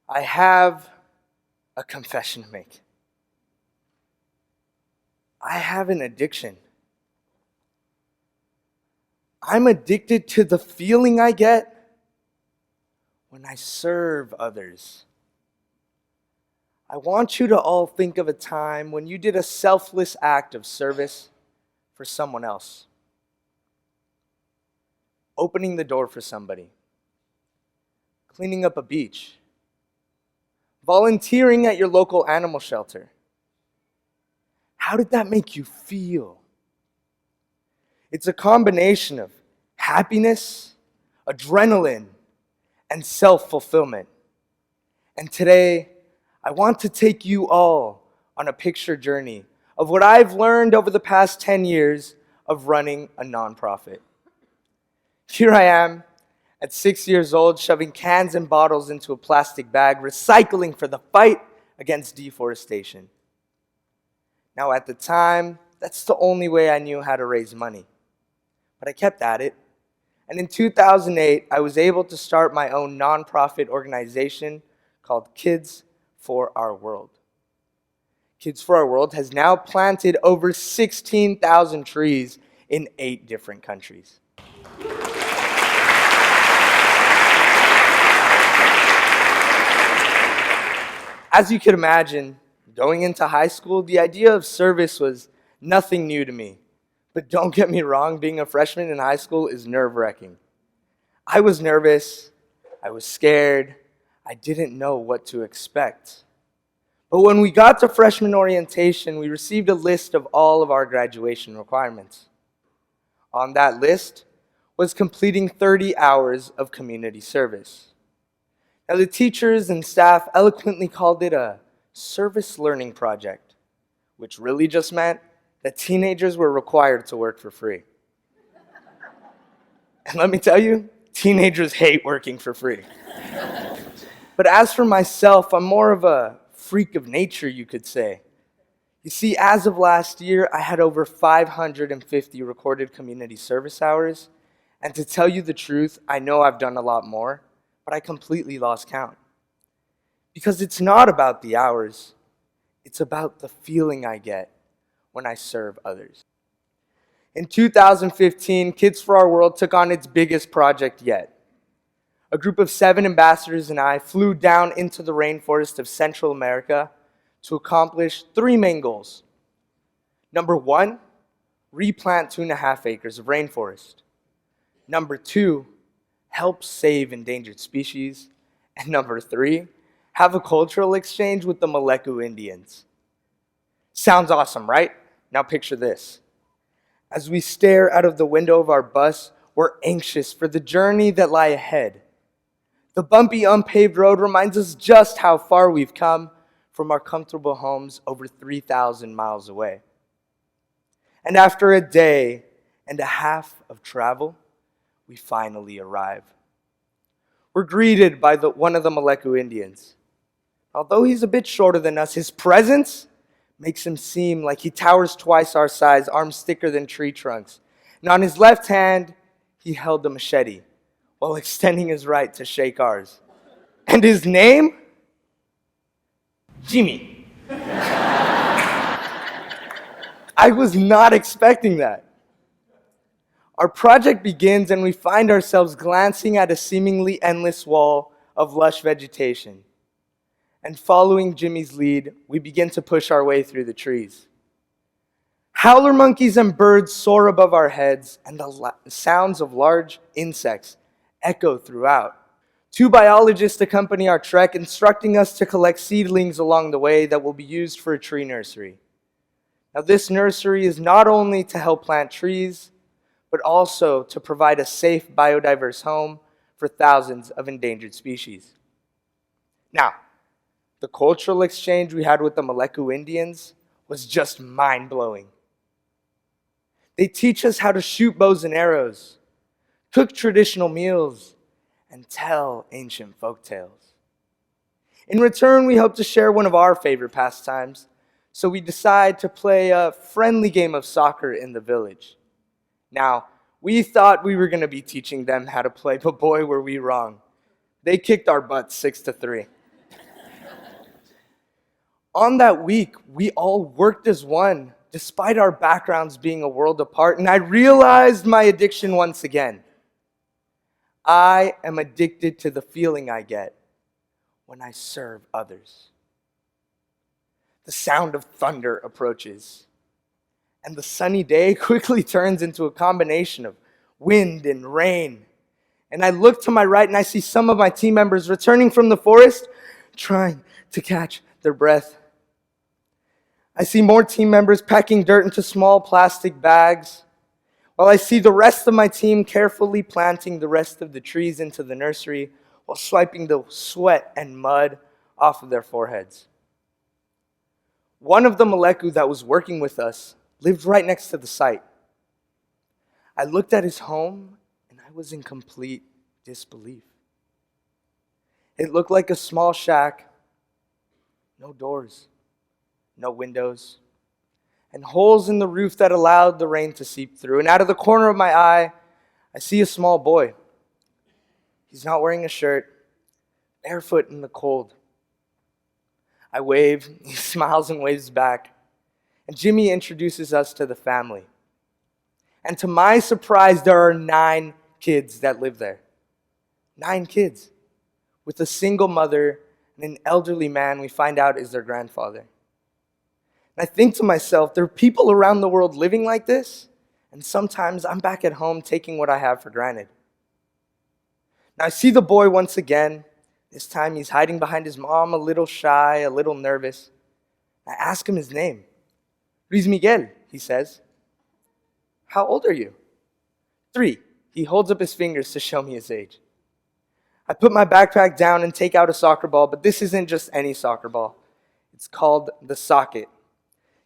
I have a confession to make. I have an addiction. I'm addicted to the feeling I get when I serve others. I want you to all think of a time when you did a selfless act of service for someone else. Opening the door for somebody. Cleaning up a beach. Volunteering at your local animal shelter. How did that make you feel? It's a combination of happiness, adrenaline, and self-fulfillment. And today, I want to take you all on a picture journey of what I've learned over the past 10 years of running a nonprofit. Here I am, at 6 years old, shoving cans and bottles into a plastic bag, recycling for the fight against deforestation. Now, at the time, that's the only way I knew how to raise money. But I kept at it. And in 2008, I was able to start my own nonprofit organization called Kids for Our World. Kids for Our World has now planted over 16,000 trees in 8 different countries. As you can imagine, going into high school, the idea of service was nothing new to me. But don't get me wrong, being a freshman in high school is nerve-wracking. I was nervous, I was scared, I didn't know what to expect. But when we got to freshman orientation, we received a list of all of our graduation requirements. On that list was completing 30 hours of community service. Now, the teachers and staff eloquently called it a service learning project, which really just meant that teenagers were required to work for free. And let me tell you, teenagers hate working for free. But as for myself, I'm more of a freak of nature, you could say. You see, as of last year, I had over 550 recorded community service hours. And to tell you the truth, I know I've done a lot more, but I completely lost count. Because it's not about the hours, it's about the feeling I get when I serve others. In 2015, Kids for Our World took on its biggest project yet. A group of 7 ambassadors and I flew down into the rainforest of Central America to accomplish 3 main goals. Number 1, replant 2.5 acres of rainforest. Number 2, help save endangered species. And number 3, have a cultural exchange with the Maleku Indians. Sounds awesome, right? Now picture this. As we stare out of the window of our bus, we're anxious for the journey that lie ahead. The bumpy, unpaved road reminds us just how far we've come from our comfortable homes over 3,000 miles away. And after a day and a half of travel, we finally arrive. We're greeted by one of the Maleku Indians. Although he's a bit shorter than us, his presence makes him seem like he towers twice our size, arms thicker than tree trunks. And on his left hand, he held a machete, while extending his right to shake ours. And his name? Jimmy. I was not expecting that. Our project begins and we find ourselves glancing at a seemingly endless wall of lush vegetation. And following Jimmy's lead, we begin to push our way through the trees. Howler monkeys and birds soar above our heads, and the sounds of large insects echo throughout. 2 biologists accompany our trek, instructing us to collect seedlings along the way that will be used for a tree nursery. Now, this nursery is not only to help plant trees, but also to provide a safe, biodiverse home for thousands of endangered species. Now, the cultural exchange we had with the Maleku Indians was just mind-blowing. They teach us how to shoot bows and arrows, cook traditional meals, and tell ancient folk tales. In return, we hope to share one of our favorite pastimes, so we decide to play a friendly game of soccer in the village. Now, we thought we were going to be teaching them how to play, but boy, were we wrong. They kicked our butts 6-3. On that week, we all worked as one, despite our backgrounds being a world apart, and I realized my addiction once again. I am addicted to the feeling I get when I serve others. The sound of thunder approaches, and the sunny day quickly turns into a combination of wind and rain. And I look to my right and I see some of my team members returning from the forest, trying to catch their breath. I see more team members packing dirt into small plastic bags, while I see the rest of my team carefully planting the rest of the trees into the nursery while swiping the sweat and mud off of their foreheads. One of the Maleku that was working with us lived right next to the site. I looked at his home and I was in complete disbelief. It looked like a small shack, no doors, no windows, and holes in the roof that allowed the rain to seep through. And out of the corner of my eye, I see a small boy. He's not wearing a shirt, barefoot in the cold. I wave, he smiles and waves back, and Jimmy introduces us to the family. And to my surprise, there are 9 kids that live there. 9 kids, with a single mother and an elderly man we find out is their grandfather. And I think to myself, there are people around the world living like this, and sometimes I'm back at home taking what I have for granted. Now I see the boy once again. This time he's hiding behind his mom, a little shy, a little nervous. I ask him his name. Luis Miguel, he says. How old are you? 3. He holds up his fingers to show me his age. I put my backpack down and take out a soccer ball, but this isn't just any soccer ball. It's called the socket.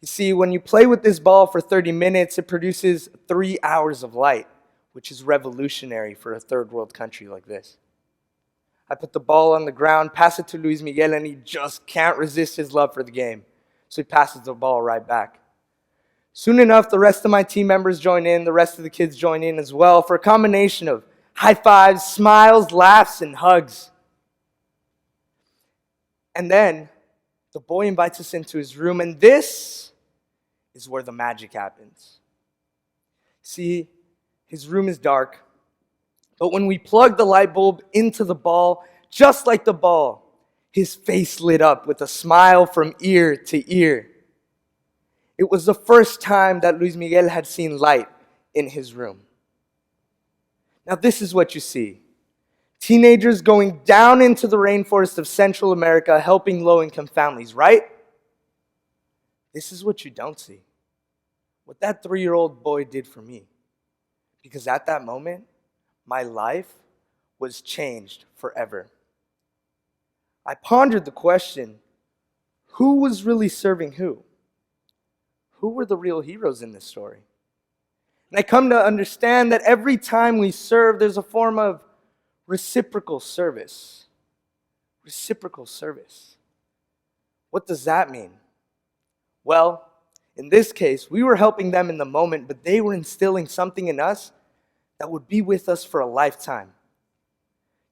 You see, when you play with this ball for 30 minutes, it produces 3 hours of light, which is revolutionary for a third world country like this. I put the ball on the ground, pass it to Luis Miguel, and he just can't resist his love for the game. So he passes the ball right back. Soon enough, the rest of my team members join in, the rest of the kids join in as well for a combination of high fives, smiles, laughs, and hugs. And then the boy invites us into his room, and this is where the magic happens. See, his room is dark, but when we plug the light bulb into the ball, just like the ball, his face lit up with a smile from ear to ear. It was the first time that Luis Miguel had seen light in his room. Now this is what you see. Teenagers going down into the rainforest of Central America helping low-income families, right? This is what you don't see. What that 3-year-old boy did for me. Because at that moment, my life was changed forever. I pondered the question, who was really serving who? Who were the real heroes in this story? And I come to understand that every time we serve, there's a form of reciprocal service. Reciprocal service. What does that mean? Well, in this case, we were helping them in the moment, but they were instilling something in us that would be with us for a lifetime.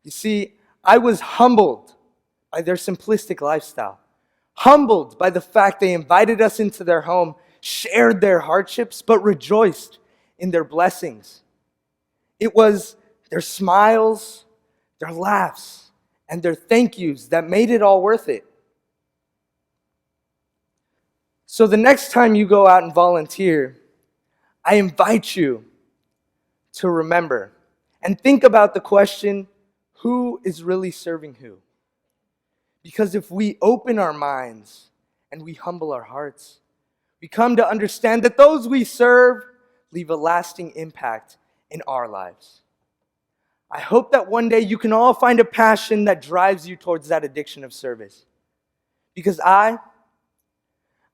You see, I was humbled by their simplistic lifestyle, humbled by the fact they invited us into their home, shared their hardships, but rejoiced in their blessings. It was their smiles, their laughs, and their thank yous that made it all worth it. So the next time you go out and volunteer, I invite you to remember and think about the question, who is really serving who? Because if we open our minds and we humble our hearts, we come to understand that those we serve leave a lasting impact in our lives. I hope that one day you can all find a passion that drives you towards that addiction of service. Because I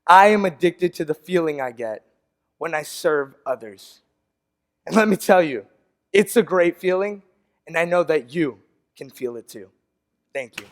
am addicted to the feeling I get when I serve others. And let me tell you, it's a great feeling, and I know that you can feel it too. Thank you.